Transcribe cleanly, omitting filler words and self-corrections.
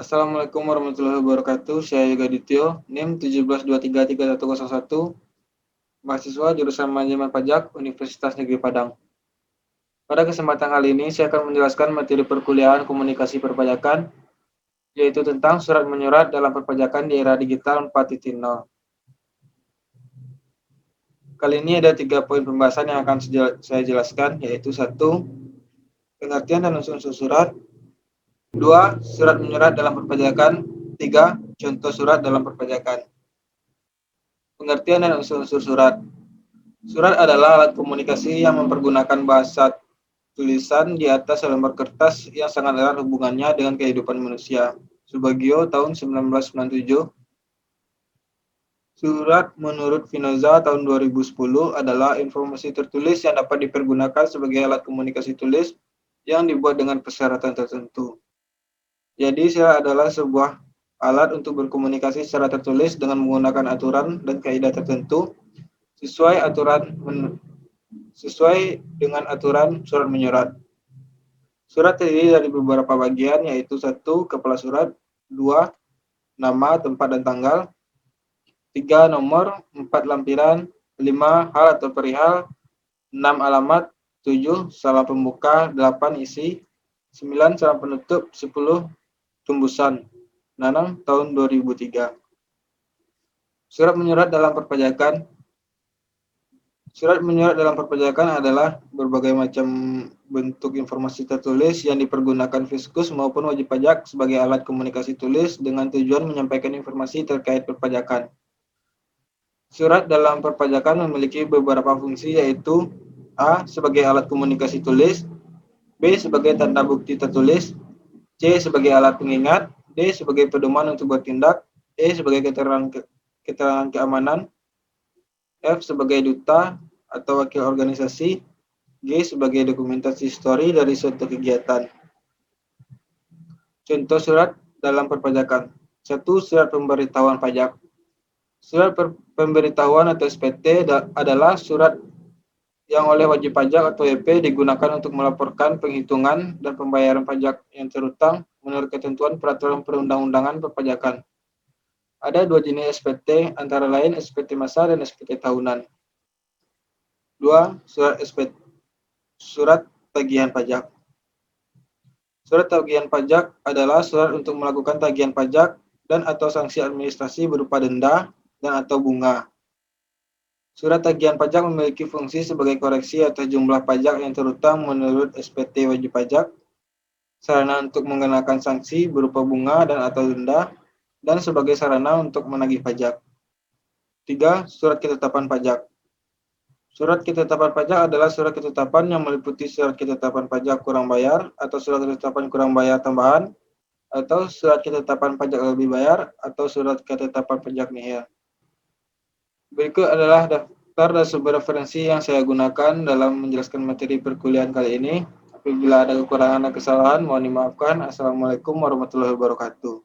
Assalamualaikum warahmatullahi wabarakatuh. Saya Yoga Dityo, NIM 17233101, mahasiswa jurusan Manajemen Pajak Universitas Negeri Padang. Pada kesempatan kali ini, saya akan menjelaskan materi perkuliahan komunikasi perpajakan, yaitu tentang surat menyurat dalam perpajakan di era digital 4.0. Kali ini ada 3 poin pembahasan yang akan saya jelaskan, yaitu 1. Pengertian dan unsur-unsur surat. 2. Surat menyurat dalam perpajakan. 3. Contoh surat dalam perpajakan. Pengertian dan unsur-unsur surat. Surat adalah alat komunikasi yang mempergunakan bahasa tulisan di atas lembar kertas yang sangat erat hubungannya dengan kehidupan manusia. Subagio, tahun 1997. Surat menurut Spinoza tahun 2010 adalah informasi tertulis yang dapat dipergunakan sebagai alat komunikasi tulis yang dibuat dengan persyaratan tertentu. Jadi, surat adalah sebuah alat untuk berkomunikasi secara tertulis dengan menggunakan aturan dan kaidah tertentu sesuai dengan aturan surat menyurat. Surat terdiri dari beberapa bagian, yaitu 1. Kepala surat, 2. Nama, tempat, dan tanggal, 3. Nomor, 4. Lampiran, 5. Hal atau perihal, 6. Alamat, 7. Salam pembuka, 8. Isi, 9. Salam penutup, 10. Tembusan. Nanang, tahun 2003. Surat menyurat dalam perpajakan. Surat menyurat dalam perpajakan adalah berbagai macam bentuk informasi tertulis yang dipergunakan fiskus maupun wajib pajak sebagai alat komunikasi tulis dengan tujuan menyampaikan informasi terkait perpajakan. Surat dalam perpajakan memiliki beberapa fungsi, yaitu A. Sebagai alat komunikasi tulis, B. Sebagai tanda bukti tertulis, C. Sebagai alat pengingat, D. Sebagai pedoman untuk bertindak, E. Sebagai keterangan keamanan, F. Sebagai duta atau wakil organisasi, G. Sebagai dokumentasi histori dari suatu kegiatan. Contoh surat dalam perpajakan. 1. Surat pemberitahuan pajak. Surat pemberitahuan atau SPT adalah surat yang oleh wajib pajak atau WP digunakan untuk melaporkan penghitungan dan pembayaran pajak yang terutang menurut ketentuan peraturan perundang-undangan perpajakan. Ada 2 jenis SPT, antara lain SPT masa dan SPT tahunan. 2. Surat tagihan pajak. Surat tagihan pajak adalah surat untuk melakukan tagihan pajak dan atau sanksi administrasi berupa denda dan atau bunga. Surat tagihan pajak memiliki fungsi sebagai koreksi atas jumlah pajak yang terutang menurut SPT wajib pajak, sarana untuk mengenakan sanksi berupa bunga dan atau denda, dan sebagai sarana untuk menagih pajak. 3. Surat ketetapan pajak. Surat ketetapan pajak adalah surat ketetapan yang meliputi surat ketetapan pajak kurang bayar atau surat ketetapan kurang bayar tambahan, atau surat ketetapan pajak lebih bayar atau surat ketetapan pajak nihil. Berikut adalah daftar dan sumber referensi yang saya gunakan dalam menjelaskan materi perkuliahan kali ini. Apabila ada kekurangan dan kesalahan, mohon dimaafkan. Assalamualaikum warahmatullahi wabarakatuh.